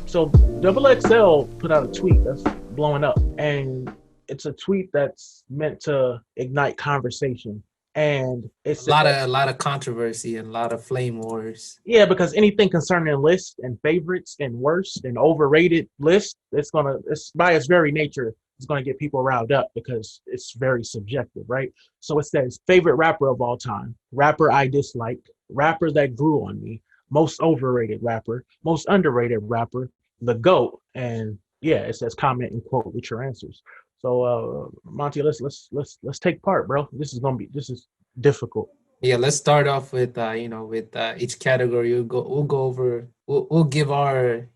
So Double XL put out a tweet that's blowing up, and it's a tweet that's meant to ignite conversation. And it says, A lot of controversy and a lot of flame wars. yeah, because anything concerning lists and favorites and worst and overrated lists, it's by its very nature, it's gonna get people riled up because it's very subjective, right? So it says favorite rapper of all time, rapper I dislike, rapper that grew on me, most overrated rapper, most underrated rapper, the GOAT, and yeah, it says comment and quote with your answers. So Monty, let's take part, bro. This is difficult. Yeah, let's start off with with each category. We'll go over we'll give our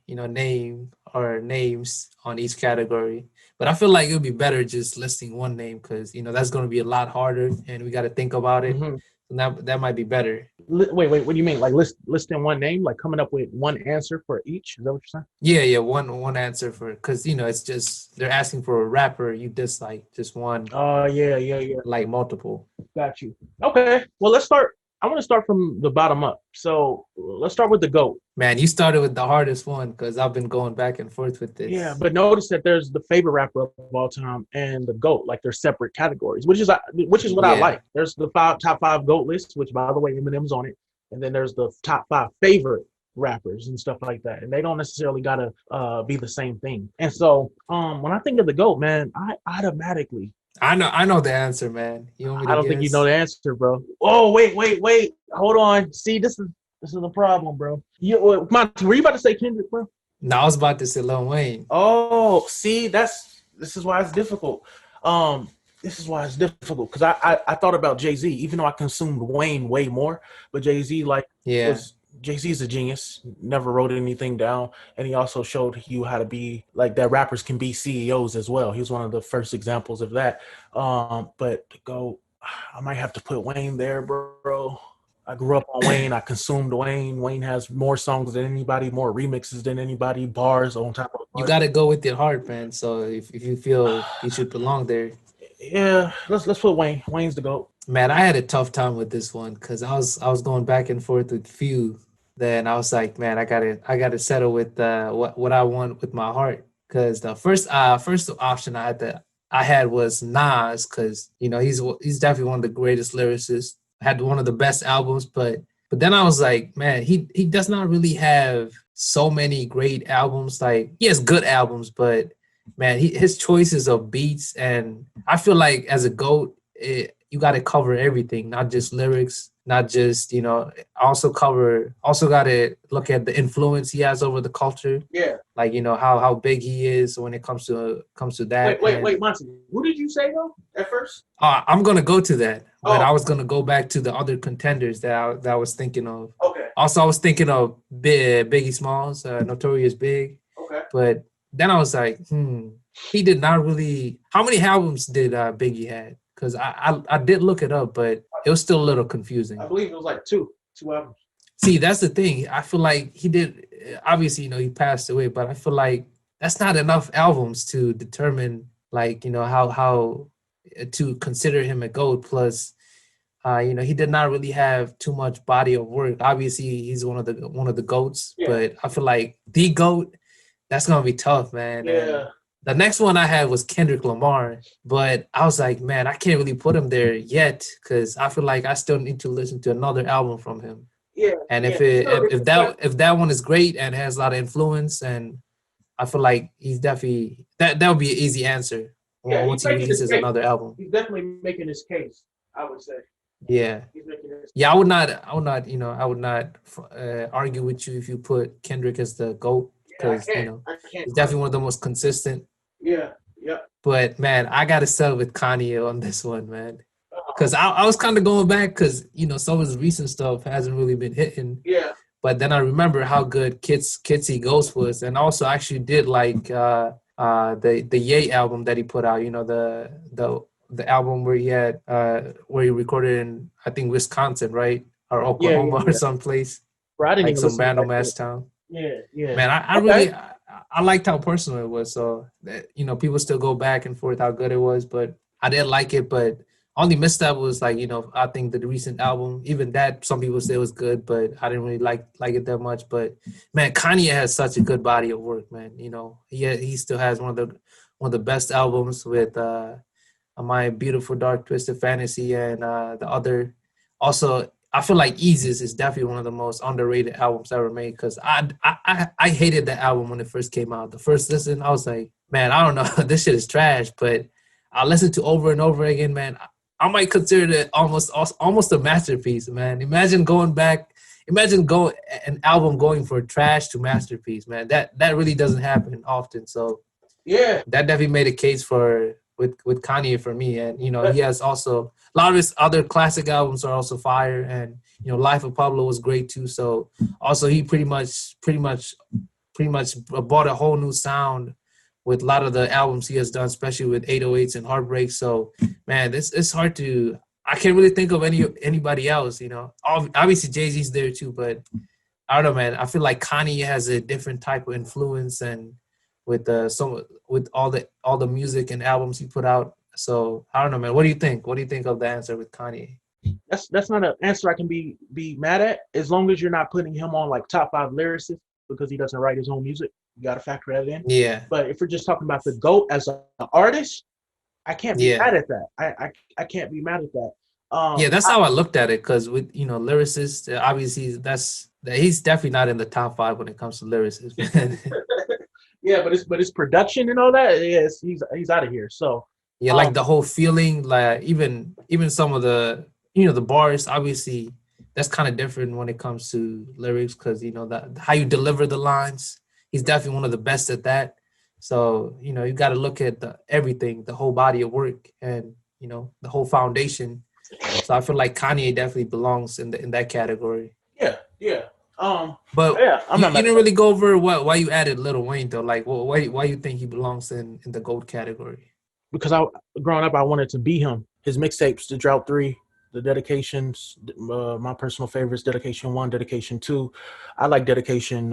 our names on each category. But I feel like it would be better just listing one name because that's going to be a lot harder and we got to think about it. Mm-hmm. And that might be better. Wait. What do you mean? Like listing one name, like coming up with one answer for each? Is that what you're saying? Yeah, one answer for because it's just they're asking for a rapper you dislike, just one, Oh yeah. like multiple. Got you. Okay. Well, let's start. I want to start from the bottom up. So let's start with the GOAT. Man, you started with the hardest one because I've been going back and forth with Yeah, this. but notice that there's the favorite rapper of all time and the GOAT, like they're separate categories, which is what I Yeah. like. There's the top five GOAT lists, which by the way, Eminem's on it, and then there's the top five favorite rappers and stuff like that, and they don't necessarily gotta be the same thing. And so, when I think of the GOAT, man, I automatically I know the answer, man. You want me I to don't think you know guess? the answer, bro. Oh, wait. Hold on. See, this is the problem, bro. Monty, were you about to say Kendrick, bro? No, I was about to say Lil Wayne. Oh, see, this is why it's difficult. Um, this is why it's difficult because I thought about Jay-Z, even though I consumed Wayne way more, but Jay-Z like Yeah. was Jay-Z's a genius, never wrote anything down, and he also showed you how to be like that rappers can be CEOs as well. He was one of the first examples of that. But to go, I might have to put Wayne there, bro. I grew up on Wayne. I consumed Wayne. Wayne has more songs than anybody, more remixes than anybody, bars on top of You bars. got to go with your heart, man. So if you feel you should belong there, Yeah, let's put Wayne. Wayne's the GOAT. man, I had a tough time with this one because I was going back and forth with few. Then I was like, man, I gotta settle with what I want with my heart because the first option I had was Nas because he's definitely one of the greatest lyricists. Had one of the best albums, but then I was like, man, he does not really have so many great albums. Like he has good albums, but man, his choices of beats and I feel like as a GOAT, you got to cover everything, not just lyrics, not just also got to look at the influence he has over the culture, Yeah. like how big he is when it comes to that. And Monty. Who did you say though at first? I'm gonna go to that, but Oh, I was gonna go back to the other contenders that I was thinking of. okay, Also, I was thinking of Biggie Smalls, Notorious Big, okay. but then I was like, he did not really. How many albums did Biggie had? Because I did look it up, but it was still a little I confusing. believe it was like two albums. See, that's the thing. I feel like he did. Obviously, he passed away, but I feel like that's not enough albums to determine, like, how to consider him a GOAT. Plus, he did not really have too much body of work. Obviously, he's one of the GOATs, Yeah, but I feel like the GOAT, that's gonna be tough, man. And yeah, the next one I had was Kendrick Lamar, but I was like, man, I can't really put him there yet because I feel like I still need to listen to another album from him. yeah, And yeah. Sure, if that one is great and has a lot of influence, and I feel like he's definitely that would be an easy answer yeah, he's once he making his releases case. another album. He's definitely making his case. I would say Yeah, he's making his. yeah. I would not argue with you if you put Kendrick as the GOAT Yeah, because I can't. he's definitely one of the most consistent. Yeah, yeah. But man, I gotta settle with Kanye on this one, man. Because I was kind of going back because some of his recent stuff hasn't really been hitting. Yeah, But then I remember how good Kitsy Ghost was, and also I actually did like the Ye album that he put out. The album where he had where he recorded in I think Wisconsin, right, or Oklahoma or yeah. someplace Bro, I didn't like even some listen to random that shit. ass town. Yeah, yeah. Man, Okay. I liked how personal it was. So that, people still go back and forth how good it was, but I didn't like it. But only misstep was like, I think the recent album, even that some people say was good, but I didn't really like it that much. But man, Kanye has such a good body of work, man. He still has one of the best albums with My Beautiful Dark Twisted Fantasy and the other. Also, I feel like Eases is definitely one of the most underrated albums ever made because I hated that album when it first came out. The first listen, I was like, man, I don't know, this shit is trash. But I listened to over and over again, man. I might consider it almost a masterpiece, man. Imagine going an album going from trash to masterpiece, man. That really doesn't happen often. So Yeah. that definitely made a case for with Kanye for me. And he has also a lot of his other classic albums are also fire. And Life of Pablo was great too. So also he pretty much brought a whole new sound with a lot of the albums he has done, especially with 808s and Heartbreak. So man, this it's hard to. I can't really think of anybody else. Obviously Jay-Z's there too, but I don't know, man. I feel like Kanye has a different type of influence and with with all the music and albums he put out. So I don't know, man. What do you think? What do you think of the answer with Kanye? That's not an answer I can be mad at, as long as you're not putting him on like top 5 lyricists because he doesn't write his own music. You got to factor that in. Yeah, But if we're just talking about the GOAT as an artist, I can't be yeah, mad at that. I can't be mad at that. yeah. That's how I looked at it because with lyricists, obviously he's definitely not in the top 5 when it comes to lyricists. Yeah, but it's production and all that. Yes, he's out of here. So Yeah, like the whole feeling, like even some of the bars, obviously that's kind of different when it comes to lyrics because that how you deliver the lines. He's definitely one of the best at that. So you got to look at everything, the whole body of work, and the whole foundation. So I feel like Kanye definitely belongs in that category. yeah, yeah. But Yeah, I'm you, not you mad at didn't that. really go over why you added Lil Wayne though. Like, why you think he belongs in the GOAT category? Because growing up I wanted to be him. His mixtapes, the Drought 3, the dedications, my personal favorites, Dedication 1, Dedication 2. I like Dedication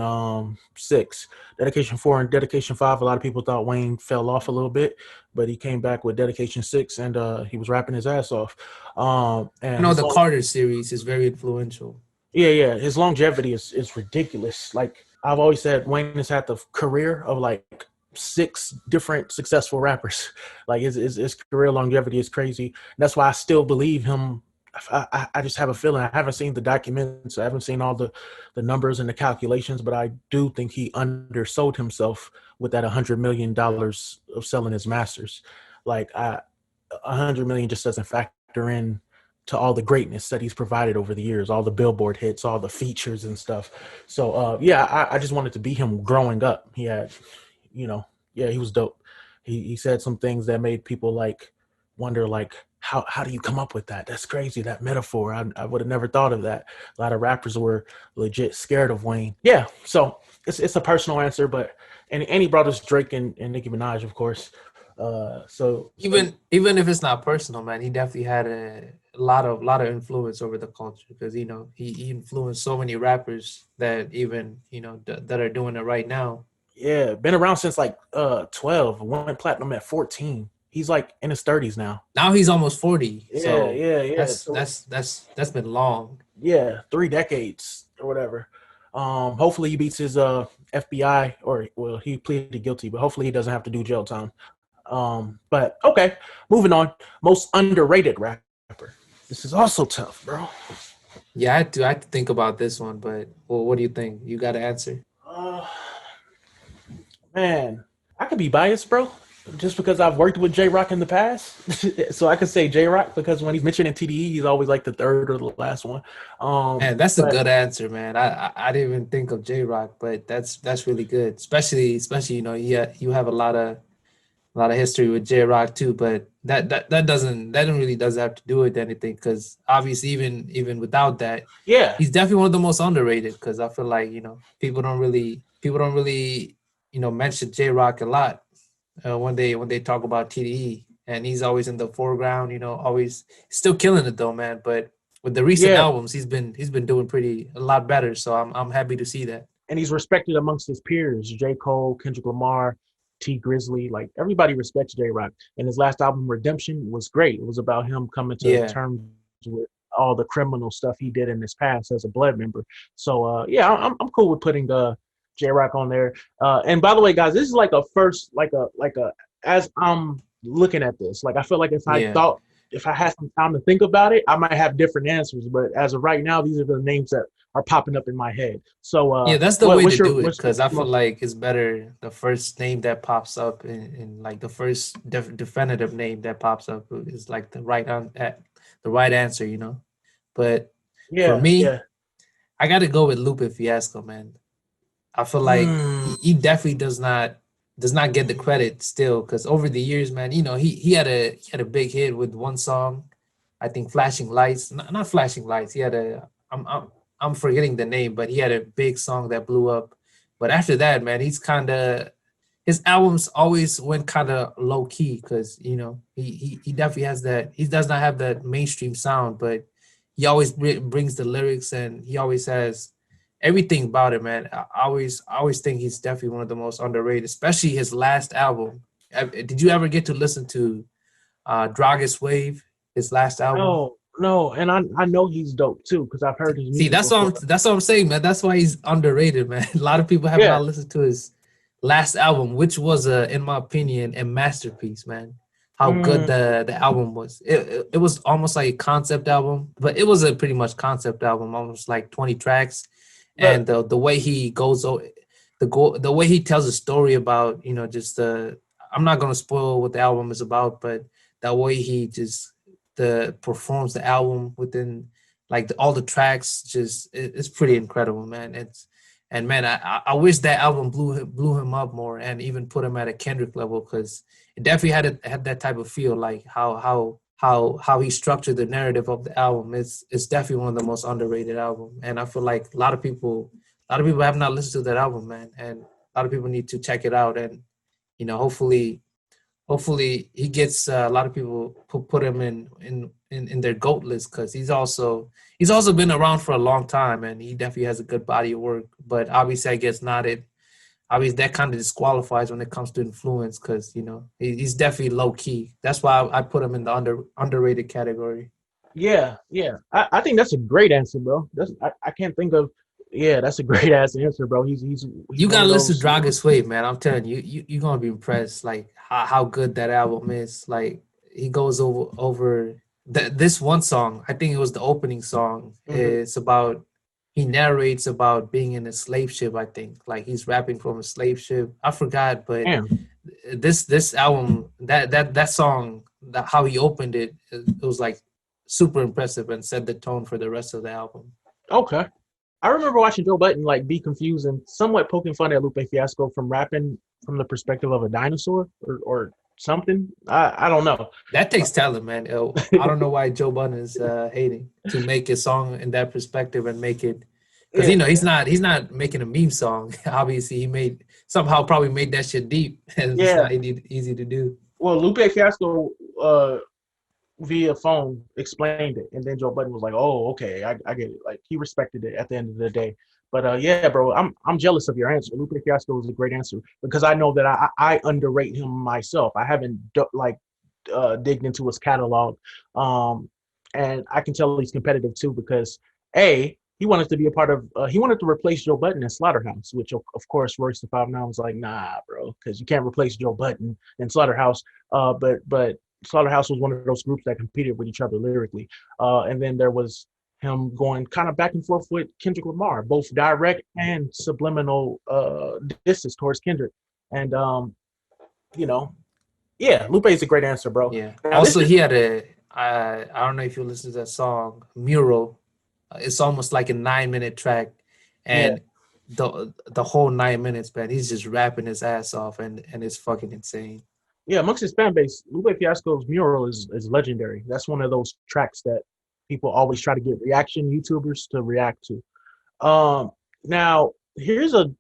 6. Dedication 4 and Dedication 5, a lot of people thought Wayne fell off a little bit, but he came back with Dedication 6 and he was rapping his ass off. I And know his the Carter series is very influential. yeah, his longevity is ridiculous. Like I've always said, Wayne has had the career of like 6 different successful rappers. Like his career longevity is crazy. And that's why I still believe him. I just have a feeling. I haven't seen the documents. I haven't seen all the numbers and the calculations, but I do think he undersold himself with that $100 million of selling his masters. Like 100 million just doesn't factor in to all the greatness that he's provided over the years, all the Billboard hits, all the features and stuff. So yeah, I just wanted to be him growing up. He had, yeah, he was dope. He said some things that made people like wonder like how do you come up with that? That's crazy, that metaphor. I would have never thought of that. A lot of rappers were legit scared of Wayne. Yeah, so it's a personal answer, but and he brought us Drake and Nicki Minaj, of course. So Even if it's not personal, man, he definitely had a lot of influence over the culture because he influenced so many rappers that even that are doing it right now. yeah, been around since like 12. Went platinum at 14. He's like in his 30s now. Now he's almost 40, Yeah, so yeah, yeah. that's been long. Yeah, 3 decades or whatever. Hopefully he beats his FBI, or well, he pleaded guilty, but hopefully he doesn't have to do jail time. But okay, moving on. Most underrated rapper. This is also tough, bro. Yeah, I had to think about this one, but well, what do you think? You got to answer. Uh, Man, I could be biased, bro, just because I've worked with J Rock in the past. So I could say J Rock because when he's mentioning TDE, he's always like the third or the last one. Man, that's a But good answer, man. I didn't even think of J Rock, but that's really good. Especially you have a lot of history with J Rock too, but that really doesn't have to do with anything because obviously even without that, yeah, he's definitely one of the most underrated because I feel like people don't really mention J Rock a lot when they talk about TDE, and he's always in the foreground, always still killing it though, man. But with the recent yeah, albums, he's been doing a lot better, so I'm happy to see that. and he's respected amongst his peers. J. Cole, Kendrick Lamar, T Grizzly, like everybody respects J-Rock. And his last album, Redemption, was great. It was about him coming to Yeah. terms with all the criminal stuff he did in his past as a blood member. So yeah, I'm cool with putting J-Rock on there. And by the way, guys, this is like a first, like a as I'm looking at this, like I feel like Yeah. if I had some time to think about it, I might have different answers. But as of right now, these are the names that are popping up in my head. So Yeah, that's the way to do it what's your because I feel most like it's better the first name that pops up in like the first definitive name that pops up is like the right answer, you know. But for yeah, me, yeah. I got to go with Lupe Fiasco, man. I feel like Mm, he definitely does not get the credit still because over the years, man, you know, he had a big hit with one song, I think Flashing Lights, not Flashing Lights. He had a I'm forgetting the name, but he had a big song that blew up. But after that, man, he's kind of his albums always went kind of low key because you know he definitely has that. He does not have that mainstream sound, but he always brings the lyrics and he always has everything about it, man. I always think he's definitely one of the most underrated, especially his last album. Did you ever get to listen to Dragus Wave, his last album? no, no, and I know he's dope too because I've heard his See, music before. that's what I'm saying, man. That's why he's underrated, man. A lot of people have Yeah. not listened to his last album, which was in my opinion, a masterpiece, man. How good Mm, the album was. It was almost like a concept album, but it was a pretty much concept album, almost like 20 tracks. but And the way he goes the way he tells a story about, you know, just I'm not gonna spoil what the album is about, but that way he just the performs the album within like all the tracks just it's pretty incredible, man. And man, I wish that album blew him up more and even put him at a Kendrick level because it definitely had that type of feel, like how he structured the narrative of the album. It's definitely one of the most underrated album, and I feel like a lot of people have not listened to that album, man, and a lot of people need to check it out. And you know, hopefully he gets a lot of people put him in their GOAT list because he's also been around for a long time and he definitely has a good body of work. But obviously, I guess not it. Obviously, that kind of disqualifies when it comes to influence because you know he's definitely low key. That's why I put him in the underrated category. yeah, yeah. I think that's a great answer, bro. I can't think of. Yeah, that's a great ass answer, bro. He's You one gotta of listen to those. Dragon's Wave, man. I'm telling you, you're gonna be impressed, like how good that album is. Like he goes over this one song. I think it was the opening song. Mhm. It's about he narrates about being in a slave ship. I think like he's rapping from a slave ship. I forgot, but Damn. this album that song that how he opened it was like super impressive and set the tone for the rest of the album. Okay. I remember watching Joe Button like be confused and somewhat poking fun at Lupe Fiasco from rapping from the perspective of a dinosaur or something. I don't know. That takes talent, man. I don't know why Joe Budden is hating to make a song in that perspective and make it because Yeah, you know he's not making a meme song. Obviously, he made somehow probably made that shit deep, and it's yeah. not easy to do. Well, Lupe Fiasco via phone explained it, and then Joe Budden was like, "Oh, okay, I get it." Like he respected it at the end of the day. But yeah, bro, I'm jealous of your answer. Lupe Fiasco was a great answer because I know that I underrate him myself. I haven't digged into his catalog, um, and I can tell he's competitive too because he wanted to be a part of he wanted to replace Joe Budden in Slaughterhouse, which of course Royce the 5'9" was like, nah, bro, because you can't replace Joe Budden in Slaughterhouse. But Slaughterhouse was one of those groups that competed with each other lyrically. And then there was him going kind of back and forth with Kendrick Lamar, both direct and subliminal disses towards Kendrick. And you know, yeah, Lupe is a great answer, bro. Yeah. Now this Also, is he had I don't know if you listen to that song Mural. It's almost like a 9 minute track, yeah, and the whole 9 minutes, man, he's just rapping his ass off, and it's fucking insane. yeah, amongst his fan base, Lupe Fiasco's Mural is legendary. That's one of those tracks that people always try to get reaction YouTubers to react to. Now here's a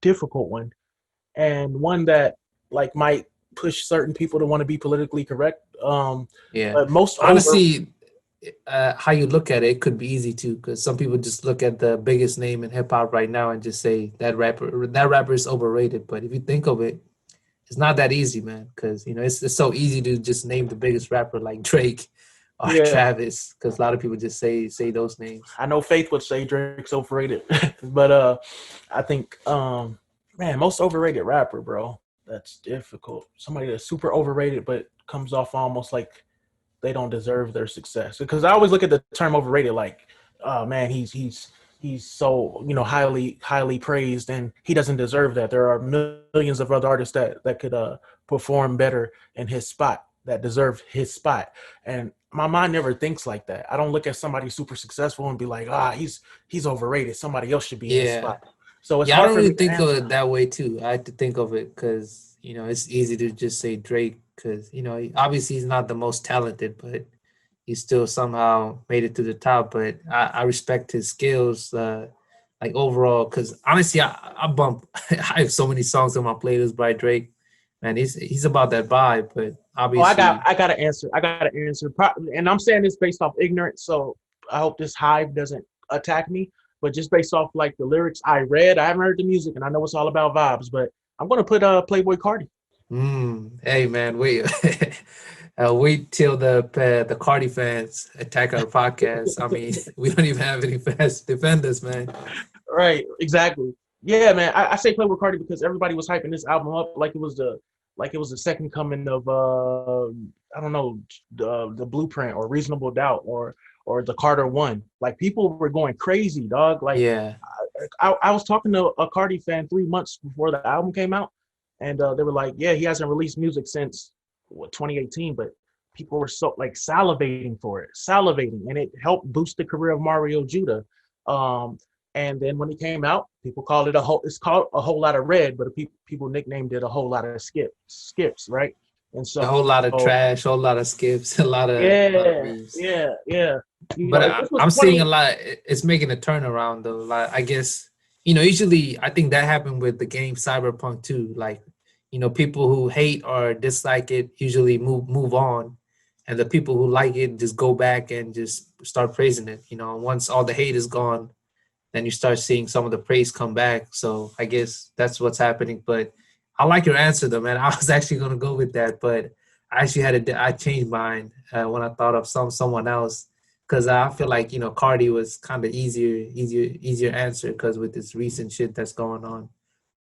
difficult one and one that like might push certain people to want to be politically correct. Yeah. But most over Honestly, how you look at it, it could be easy too, because some people just look at the biggest name in hip hop right now and just say that rapper is overrated. But if you think of it, it's not that easy, man. Because it's so easy to just name the biggest rapper like Drake or Yeah, Travis, because a lot of people just say those names. I know Faith would say Drake's overrated, but I think man, most overrated rapper, bro. That's difficult. Somebody that's super overrated but comes off almost like they don't deserve their success. Because I always look at the term overrated like, oh man, he's so highly praised and he doesn't deserve that. There are millions of other artists that could perform better in his spot, that deserve his spot. And my mind never thinks like that. I don't look at somebody super successful and be like, he's overrated. Somebody else should be in his Yeah, spot. So it's yeah. I hard don't for really me to think of answer. it that way too. I had to think of it because it's easy to just say Drake because obviously he's not the most talented, but he still somehow made it to the top. But I respect his skills, like overall. Because honestly, I bump. I have so many songs on my playlist by Drake. Man, he's about that vibe. But Oh, obviously, I got to answer. I got to answer. And I'm saying this based off ignorance, so I hope this hive doesn't attack me. But just based off like the lyrics I read, I haven't heard the music, and I know it's all about vibes. But I'm gonna put Playboy Cardi. hey man, wait, wait till the Cardi fans attack our podcast. I mean, we don't even have any fans to defend us, man. Right, exactly. Yeah, man. I say Playboy Cardi because everybody was hyping this album up like it was the second coming of I don't know, the Blueprint or Reasonable Doubt or the Carter One. Like people were going crazy, dog. Like Yeah, I was talking to a Cardi fan 3 months before the album came out, and they were like, "Yeah, he hasn't released music since 2018," but people were so like salivating for it, salivating, and it helped boost the career of Mario Judah. Um, and then when it came out, people called it a whole. It's called a whole lot of red, but people nicknamed it a whole lot of skips, right? And a so, whole lot of trash, whole lot of skips, a lot of yeah, memes. yeah. But If this was I'm seeing a 20, lot. It's making a turnaround though. Like I guess usually I think that happened with the game Cyberpunk too. Like people who hate or dislike it usually move on, and the people who like it just go back and just start praising it. Once all the hate is gone, then you start seeing some of the praise come back. So I guess that's what's happening. But I like your answer though, man. I was actually gonna go with that, but I actually I changed mine when I thought of someone else because I feel like Cardi was kind of easier answer because with this recent shit that's going on.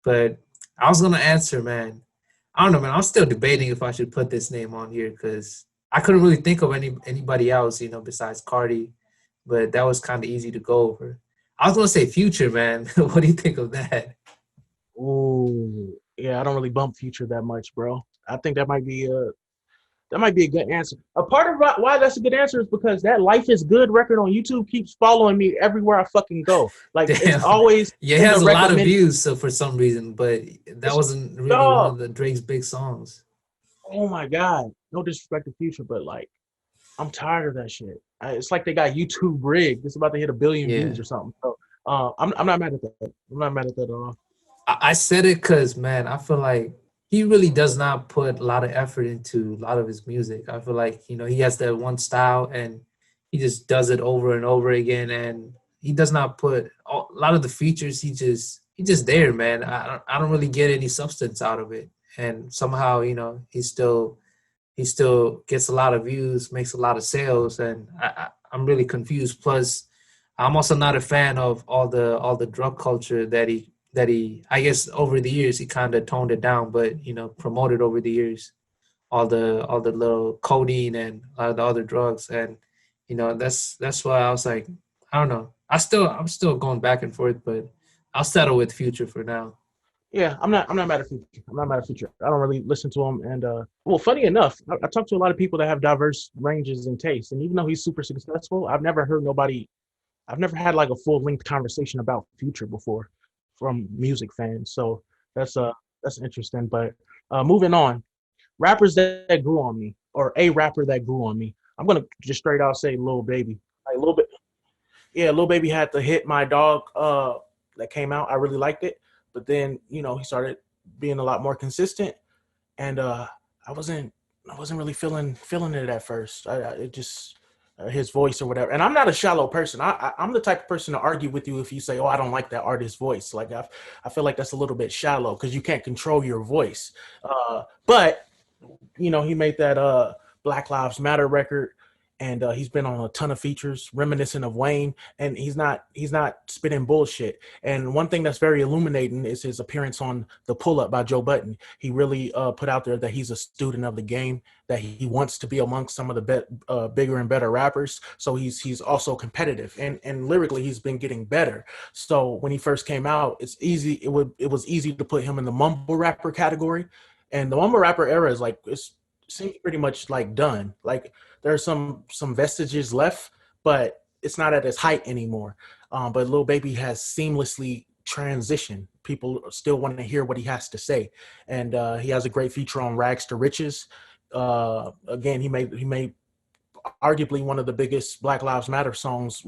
But I was gonna answer, man. I don't know, man. I'm still debating if I should put this name on here because I couldn't really think of anybody else, besides Cardi. But that was kind of easy to go over. I was gonna say Future, man. What do you think of that? ooh, yeah, I don't really bump Future that much, bro. I think that might be a good answer. A part of why that's a good answer is because that Life is Good record on YouTube keeps following me everywhere I fucking go. Like it's Damn. always Yeah, it in the has a lot of recommend. views, so for some reason, but that It's wasn't really one dog. of the Drake's big songs. Oh my god. No disrespect to Future, but like I'm tired of that shit. It's like they got YouTube rigged. It's about to hit 1 billion Yeah. views or something. So I'm not mad at that. I'm not mad at that at all. I said it because man, I feel like he really does not put a lot of effort into a lot of his music. I feel like he has that one style and he just does it over and over again, and he does not put a lot of the features. He just there, man. I don't really get any substance out of it, and somehow he still gets a lot of views, makes a lot of sales, and I'm really confused. Plus, I'm also not a fan of all the drug culture that he I guess over the years he kind of toned it down, but promoted over the years all the little codeine and the other drugs, and that's why I was like, I don't know. I'm still going back and forth, but I'll settle with Future for now. Yeah, I'm not mad at Future. I'm not mad at Future. I don't really listen to him. And well, funny enough, I talk to a lot of people that have diverse ranges and tastes. And even though he's super successful, I've never had like a full length conversation about Future before from music fans. So that's uh that's interesting. But moving on, rappers that grew on me, or a rapper that grew on me. I'm gonna just straight out say Lil Baby. Like Lil Baby, yeah, Lil Baby had the hit My Dog that came out. I really liked it, but then he started being a lot more consistent, and I wasn't really feeling it at first. I his voice or whatever. And I'm not a shallow person. I'm the type of person to argue with you if you say, "Oh, I don't like that artist's voice." Like I feel like that's a little bit shallow because you can't control your voice. But he made that Black Lives Matter record, and he's been on a ton of features reminiscent of Wayne, and he's not spitting bullshit. And one thing that's very illuminating is his appearance on the Pull Up by Joe Budden. He really put out there that he's a student of the game, that he wants to be amongst some of the bigger and better rappers. So he's also competitive, and lyrically he's been getting better. So when he first came out, it was easy to put him in the mumble rapper category, and the mumble rapper era is like it's seems pretty much like done. Like there are some vestiges left, but it's not at its height anymore. But Lil Baby has seamlessly transitioned. People still want to hear what he has to say, and he has a great feature on Rags to Riches. Again, he made arguably one of the biggest Black Lives Matter songs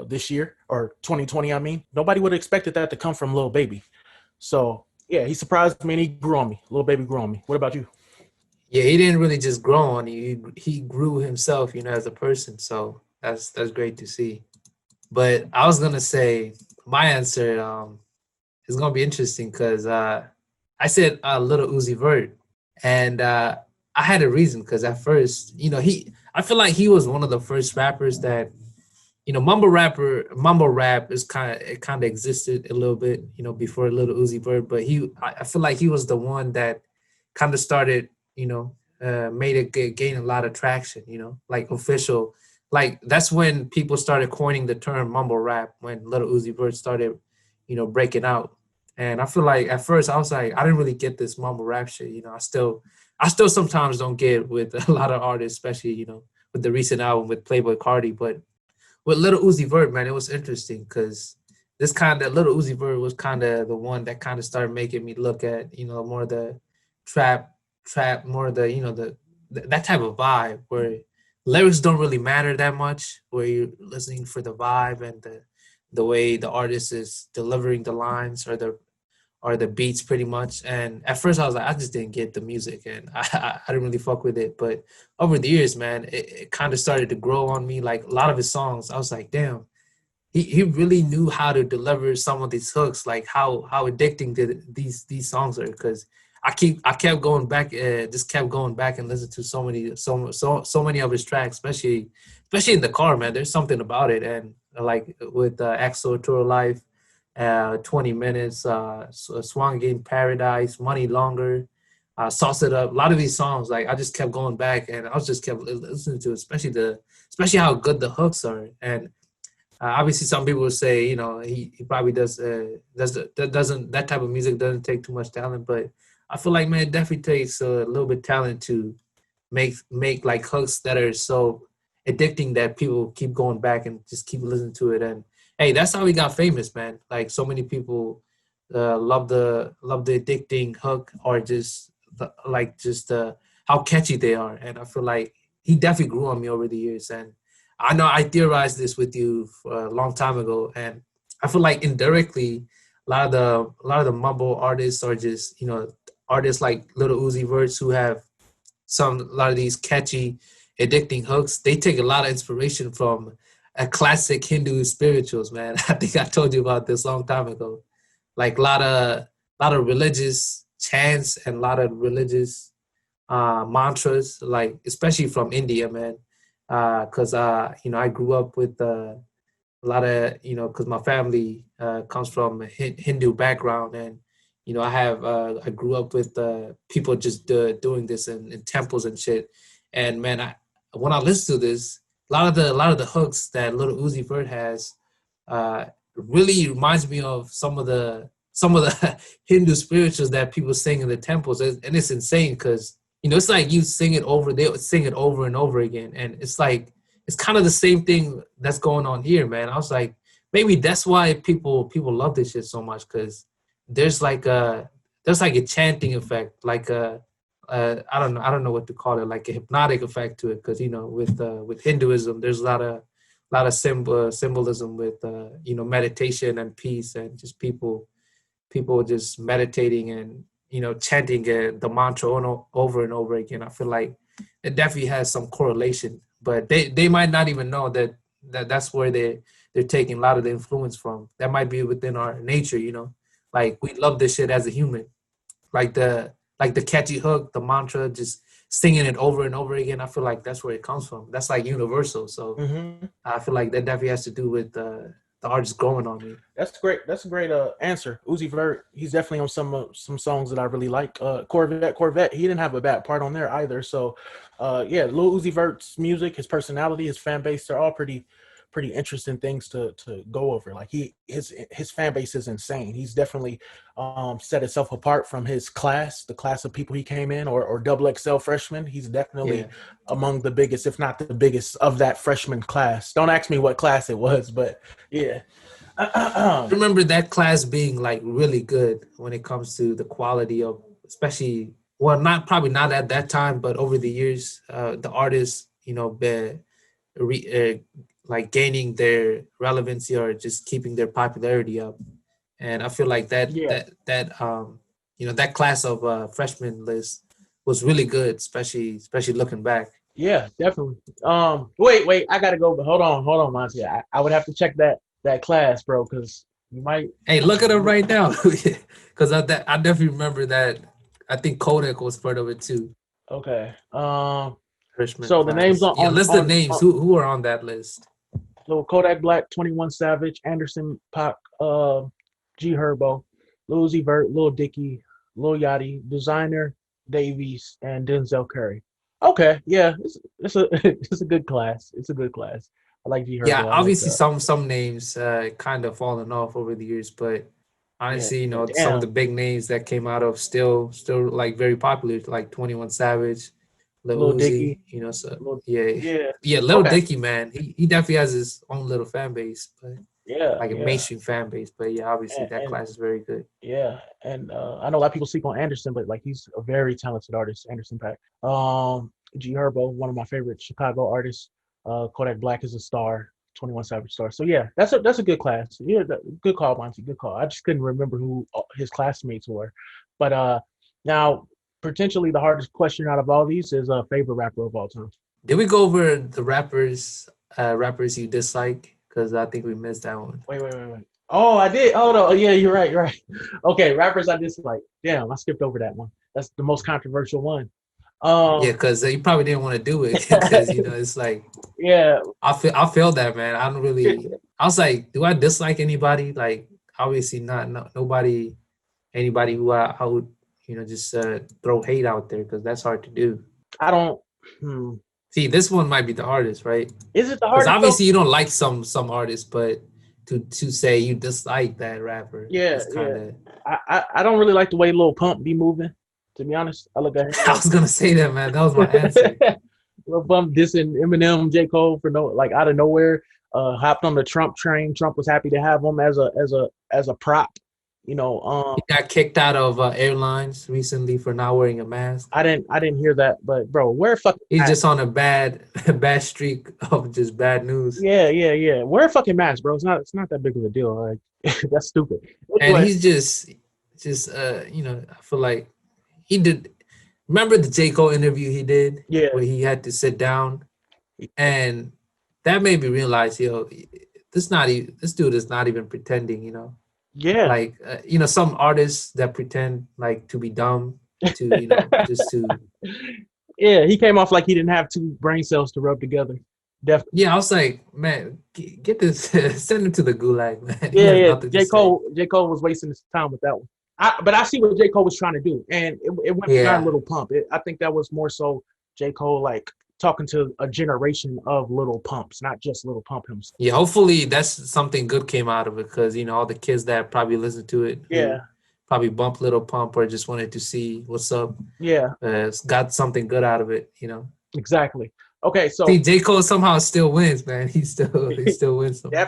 this year or 2020. I mean, nobody would have expected that to come from Lil Baby. So yeah, he surprised me and he grew on me. Lil Baby grew on me. What about you? Yeah, he didn't really just grow on you. He grew himself, as a person. So that's great to see. But I was gonna say my answer is gonna be interesting because I said Little Uzi Vert, and I had a reason because at first, I feel like he was one of the first rappers that mumble rap is kind of existed a little bit, before Little Uzi Vert, but I feel like he was the one that kind of started, made it gain a lot of traction, like official, like that's when people started coining the term mumble rap when Little Uzi Vert started, breaking out. And I feel like at first I was like, I didn't really get this mumble rap shit, I still sometimes don't get with a lot of artists, especially, with the recent album with Playboy Cardi, but with Little Uzi Vert, man, it was interesting because this kind of Little Uzi Vert was kind of the one that kind of started making me look at, more the trap, more the, that type of vibe where lyrics don't really matter that much, where you're listening for the vibe and the way the artist is delivering the lines or the beats pretty much. And at first I was like, I just didn't get the music and I didn't really fuck with it. But over the years, man, it kind of started to grow on me. Like a lot of his songs, I was like, damn, he really knew how to deliver some of these hooks, like how addicting these songs are. Because I kept going back, just kept going back and listen to so many of his tracks, especially in the car, man. There's something about it, and like with Axel Tour Life, 20 Minutes, Swan Game Paradise, Money Longer, Sauce It Up. A lot of these songs, like I just kept going back and I was just kept listening to it, especially how good the hooks are. And obviously some people would say, he probably that type of music doesn't take too much talent, but I feel like, man, it definitely takes a little bit of talent to make like hooks that are so addicting that people keep going back and just keep listening to it. And hey, that's how he got famous, man. Like so many people love the addicting hook or just how catchy they are. And I feel like he definitely grew on me over the years. And I know I theorized this with you for a long time ago, and I feel like indirectly, a lot of the mumble artists are just artists like Little Uzi Verts who have a lot of these catchy, addicting hooks. They take a lot of inspiration from a classic Hindu spirituals, man. I think I told you about this a long time ago. Like a lot of religious chants and a lot of religious mantras, like especially from India, man. Because I grew up with a lot of because my family comes from a Hindu background, and I grew up with people just doing this in temples and shit. And man, when I listen to this, a lot of the hooks that Little Uzi Vert has really reminds me of some of the Hindu spirituals that people sing in the temples, and it's insane because it's like you sing it over, they would sing it over and over again, and it's like it's kind of the same thing that's going on here, man. I was like, maybe that's why people love this shit so much because there's like a chanting effect, like I don't know what to call it, like a hypnotic effect to it, because with Hinduism, there's a lot of symbolism with meditation and peace and just people just meditating and chanting the mantra over and over again. I feel like it definitely has some correlation, but they might not even know that's where they're taking a lot of the influence from. That might be within our nature, you know. Like we love this shit as a human. Like the catchy hook, the mantra, just singing it over and over again. I feel like that's where it comes from. That's like universal. So Mm-hmm. I feel like that definitely has to do with the artist growing on me. That's great. That's a great answer. Uzi Vert, he's definitely on some songs that I really like. Corvette, he didn't have a bad part on there either. So, yeah, Lil Uzi Vert's music, his personality, his fan base, they're all pretty interesting things to go over. Like his fan base is insane. He's definitely set himself apart from his class, the class of people he came in, or double XL freshman. He's definitely Yeah. among the biggest, if not the biggest, of that freshman class. Don't ask me what class it was, but yeah. I remember that class being like really good when it comes to the quality of, especially, well, not probably not at that time, but over the years, the artists, you know, like gaining their relevancy or just keeping their popularity up. And I feel like Yeah, you know, that class of freshman list was really good, especially looking back. yeah, definitely. Wait, I gotta go, but hold on, Monty. I would have to check that class, bro, because you might. Hey, look at them right now, because I definitely remember that. I think Kodak was part of it too. Okay. Freshman So the names class. Yeah, list the names. on Who are on that list? so Kodak Black, 21 Savage, Anderson Pac, G Herbo, Lil Uzi Vert, Lil Dicky, Lil Yachty, Designer, Davies, and Denzel Curry. Okay, yeah, it's a it's a good class. It's a good class. I like G Yeah, Herbo. I like obviously some names kind of fallen off over the years, but yeah, honestly, you know, some of the damn, big names that came out of still like very popular, like 21 Savage, Lil Lil Uzi, Dicky, you know, so Lil, yeah. yeah. Yeah, Lil Okay, Dicky, man, he definitely has his own little fan base, but yeah, like a yeah, mainstream fan base. But yeah, obviously that and class is very good. yeah, and I know a lot of people sleep on Anderson, but like he's a very talented artist, Anderson Paak. G Herbo, one of my favorite Chicago artists. Kodak Black is a star, 21 Savage star. So yeah, that's a good class. Yeah, good call, Monty. Good call. I just couldn't remember who his classmates were, but now potentially the hardest question out of all these is a favorite rapper of all time. Did we go over the rappers you dislike? Because I think we missed that one. Wait. Oh, I did. Oh no, yeah, you're right. You're right. Okay, rappers I dislike. Damn, I skipped over that one. That's the most controversial one. Yeah, Um, because you probably didn't want to do it because you know it's like yeah, I feel that, man. I don't really. I was like, do I dislike anybody? Like obviously not. No, nobody. Anybody who I would just throw hate out there because that's hard to do. I don't. Hmm. See, this one might be the hardest, right? Is it the Because hardest though? obviously you don't like some artists, but to say you dislike that rapper Yeah, is kind yeah. of. I don't really like the way Lil Pump be moving. To be honest, I look at him I like was gonna say that, man. That was my answer. Lil Pump dissing Eminem, J Cole for no like out of nowhere. Hopped on the Trump train. Trump was happy to have him as a prop. You know, He got kicked out of airlines recently for not wearing a mask. I didn't hear that, but bro, wear fucking He's mask. just on a bad streak of just bad news. Yeah. Wear a fucking mask, bro. It's not that big of a deal. Like that's stupid. And Anyway, he's just I feel like he did remember the J. Cole interview he did yeah, where he had to sit down, and that made me realize, this dude is not even pretending, yeah. like some artists that pretend like to be dumb to just to. Yeah, he came off like he didn't have two brain cells to rub together. Definitely. Yeah, I was like, man, get this, send him to the gulag, man. He has Yeah. nothing to J. say. Cole was wasting his time with that one. But I see what J. Cole was trying to do. And it went beyond Yeah, Little Pump. I think that was more so J. Cole like talking to a generation of Little Pumps, not just Little Pump himself. yeah. Hopefully, that's something good came out of it because all the kids that probably listened to it who Yeah, probably bumped Little Pump or just wanted to see what's up, yeah, got something good out of it. exactly. Okay, See, so J. Cole somehow still wins, man. He still wins somehow.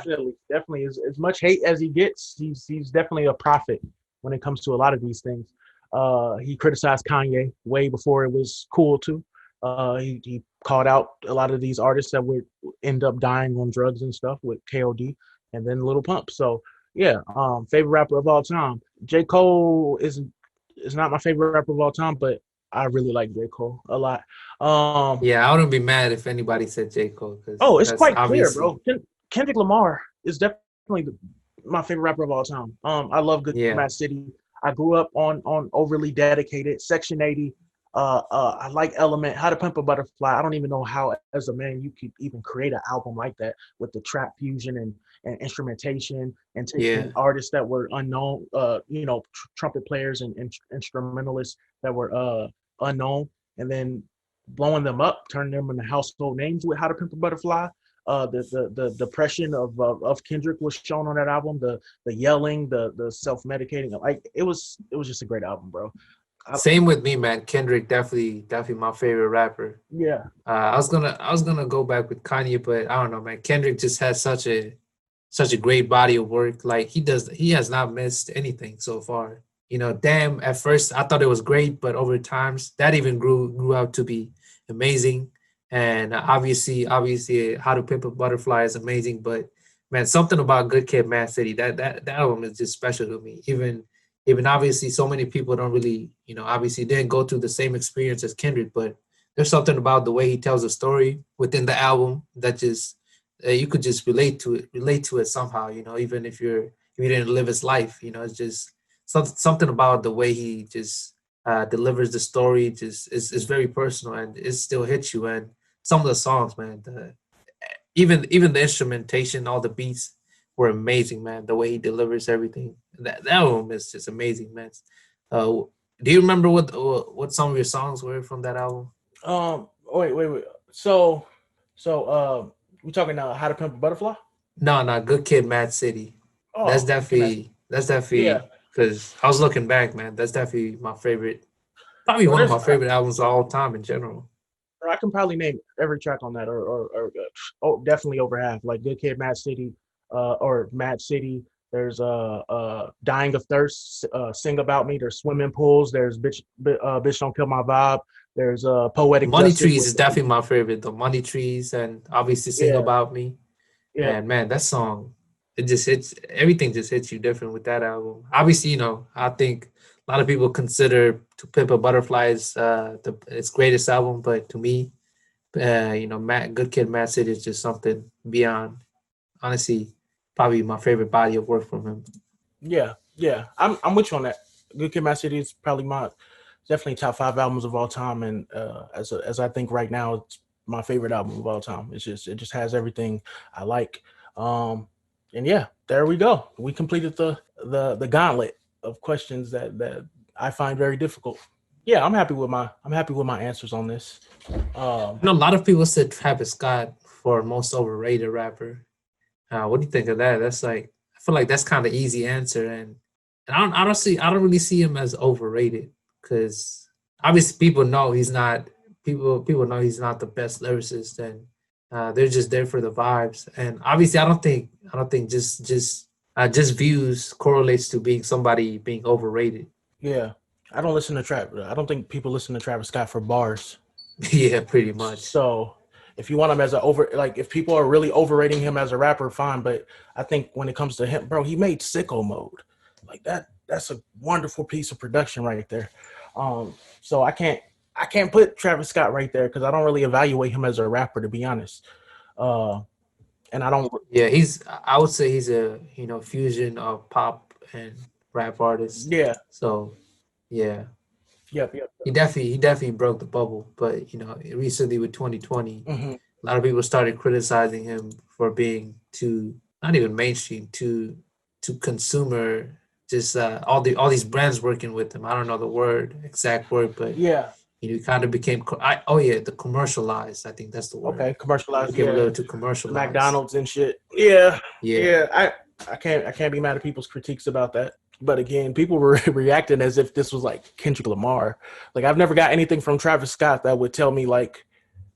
definitely as much hate as he gets, he's definitely a prophet when it comes to a lot of these things. He criticized Kanye way before it was cool to. He called out a lot of these artists that would end up dying on drugs and stuff with KOD and then Little Pump. So yeah, favorite rapper of all time. J. Cole is not my favorite rapper of all time, but I really like J. Cole a lot. Um, Yeah, I wouldn't be mad if anybody said J. Cole because oh, it's that's quite clear, obviously, bro. Kendrick Lamar is definitely my favorite rapper of all time. I love Good Kid, yeah. Mad City. I grew up on Overly Dedicated, Section 80. I like Element, How to Pimp a Butterfly. I don't even know how, as a man, you could even create an album like that with the trap fusion and instrumentation and taking Yeah. artists that were unknown, trumpet players and instrumentalists that were unknown, and then blowing them up, turning them into household names with How to Pimp a Butterfly. The depression of Kendrick was shown on that album. The yelling, the self medicating, like it was just a great album, bro. I, Same with me, man. Kendrick definitely my favorite rapper. yeah, I was gonna go back with Kanye, but I don't know, man. Kendrick just has such a great body of work. Like he has not missed anything so far. Damn, at first I thought it was great, but over times that even grew out to be amazing. And obviously, How to Pimp a Butterfly is amazing. But man, something about Good Kid, Mad City, that album is just special to me. Even obviously, so many people don't really, obviously didn't go through the same experience as Kendrick, but there's something about the way he tells a story within the album that just you could just relate to it somehow, even if you didn't live his life, it's just something about the way he just delivers the story just is very personal and it still hits you. And some of the songs, man, even the instrumentation, all the beats were amazing, man. The way he delivers everything, that album is just amazing, man. Uh, do you remember what some of your songs were from that album? wait. So we talking How to Pimp a Butterfly? No, no, Good Kid, Mad City. That's Oh, Good Kid, Mad City. definitely that's Yeah, definitely because I was looking back, man. That's definitely my favorite, probably bro. one of my favorite albums of all time in general. I can probably name every track on that, or definitely over half. Like Good Kid, Mad City, or Mad City. There's Dying of Thirst, Sing About Me. There's Swimming Pools. There's Bitch Don't Kill My Vibe. There's Poetic Money Justice Trees with is definitely my favorite, though. Money Trees and obviously Sing yeah, About Me. yeah, And man, that song, it just hits everything just hits you different with that album. Obviously, I think a lot of people consider To Pimp a Butterfly as its greatest album, but to me, Matt Good Kid, Mad City is just something beyond. Honestly, probably my favorite body of work from him. yeah. I'm with you on that. Good Kid, Mad City is probably my definitely top five albums of all time, and as I think right now, it's my favorite album of all time. It just has everything I like. Um, and yeah, there we go. We completed the gauntlet of questions that I find very difficult. Yeah, I'm happy with my answers on this. Um, A lot of people said Travis Scott for most overrated rapper. What do you think of that? That's like I feel like that's kind of easy answer, and I don't really see him as overrated because obviously people know he's not the best lyricist, and they're just there for the vibes. And obviously, I don't think just views correlates to being somebody being overrated. yeah, I don't listen to trap. I don't think people listen to Travis Scott for bars. Yeah, pretty much. So if you want him as a like if people are really overrating him as a rapper, fine. But I think when it comes to him, bro, he made Sicko Mode. Like that's a wonderful piece of production right there. So I can't put Travis Scott right there because I don't really evaluate him as a rapper, to be honest. Uh, and I don't. Yeah, I would say he's a fusion of pop and rap artist. Yeah. So yeah, Yep. Yep. he definitely broke the bubble. But recently with 2020, Hmm. a lot of people started criticizing him for being too not even mainstream, too consumer. Just all these brands working with him. I don't know the exact word, but Yeah. he kind of became. Oh yeah, the commercialized. I think that's the word. Okay. Commercialized. Became a Yeah. little too The commercialized. McDonald's and shit. Yeah. Yeah. Yeah. I can't be mad at people's critiques about that. But again, people were reacting as if this was like Kendrick Lamar. Like I've never got anything from Travis Scott that would tell me like,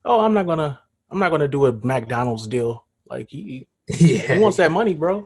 oh, I'm not gonna do a McDonald's deal. Like he Yeah, wants that money, bro.